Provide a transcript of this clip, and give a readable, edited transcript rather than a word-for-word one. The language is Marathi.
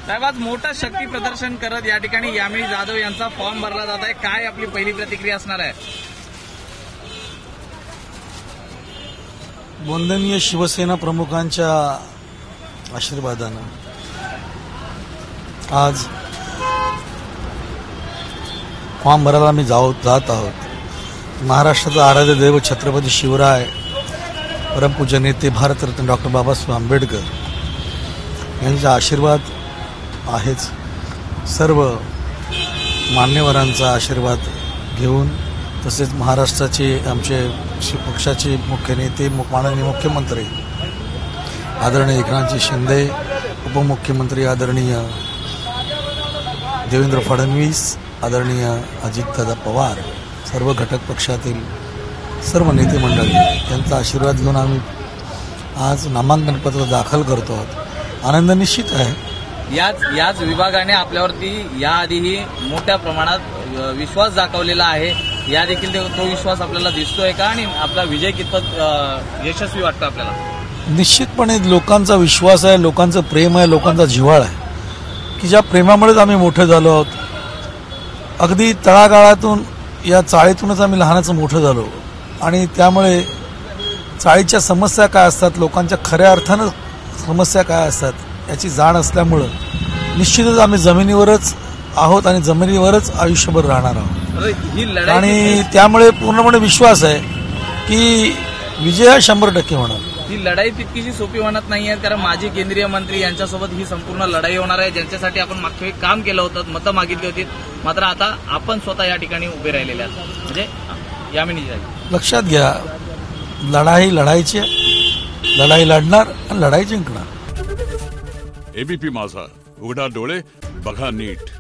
साहेब, आज मोठा शक्ती प्रदर्शन करत या ठिकाणी यामिनी जाधव यांचा फॉर्म भरला जात आहे. काय आपली पहिली प्रतिक्रिया असणार आहे? वंदनीय शिवसेना प्रमुखांच्या आशीर्वादानं आज फॉर्म भरायला आम्ही जात आहोत. महाराष्ट्राचं आराध्य दैव छत्रपती शिवराय, परमपूज्य नेते भारतरत्न डॉक्टर बाबासाहेब आंबेडकर यांचा आशीर्वाद आहेच. सर्व मान्यवरांचा आशीर्वाद घेऊन, तसेच महाराष्ट्राचे आमचे पक्षाचे मुख्य नेते माननीय मुख्यमंत्री आदरणीय एकनाथजी शिंदे, उपमुख्यमंत्री आदरणीय देवेंद्र फडणवीस, आदरणीय अजितदादा पवार, सर्व घटक पक्षातील सर्व नेते मंडळी यांचा आशीर्वाद घेऊन आम्ही आज नामांकन पत्र दाखल करतो आहोत. आनंद निश्चित आहे. याच विभागाने आपल्यावरती याआधीही मोठ्या प्रमाणात विश्वास दाखवलेला आहे. या देखील तो विश्वास आपल्याला दिसतोय का, आणि आपला विजय कितपत यशस्वी वाटतो आपल्याला? निश्चितपणे लोकांचा विश्वास आहे, लोकांचं प्रेम आहे, लोकांचा जिव्हाळ आहे की ज्या प्रेमामुळेच आम्ही मोठे झालो आहोत. अगदी तळागाळातून या चाळीतूनच आम्ही लहानाचं मोठं झालो, आणि त्यामुळे चाळीच्या समस्या काय असतात, लोकांच्या खऱ्या अर्थानं समस्या काय असतात याची जाण असल्यामुळं निश्चितच आम्ही जमिनीवरच आहोत आणि जमिनीवरच आयुष्यभर राहणार आहोत. आणि त्यामुळे पूर्णपणे विश्वास आहे की विजय हा 100% होणार. ही लढाई तितकीशी सोपी म्हणत नाहीये, कारण माजी केंद्रीय मंत्री यांच्यासोबत ही संपूर्ण लढाई होणार आहे, ज्यांच्यासाठी आपण मागच्या वेळी काम केलं होतं, मतं मागितली होती. मात्र आता आपण स्वतः या ठिकाणी उभे राहिलेले आहात, म्हणजे यामिनी जाधव. लक्षात घ्या, लढाई लढायची, लढाई लढणार आणि लढाई जिंकणार. एबीपी माझा, उघडा डोळे बघा नीट.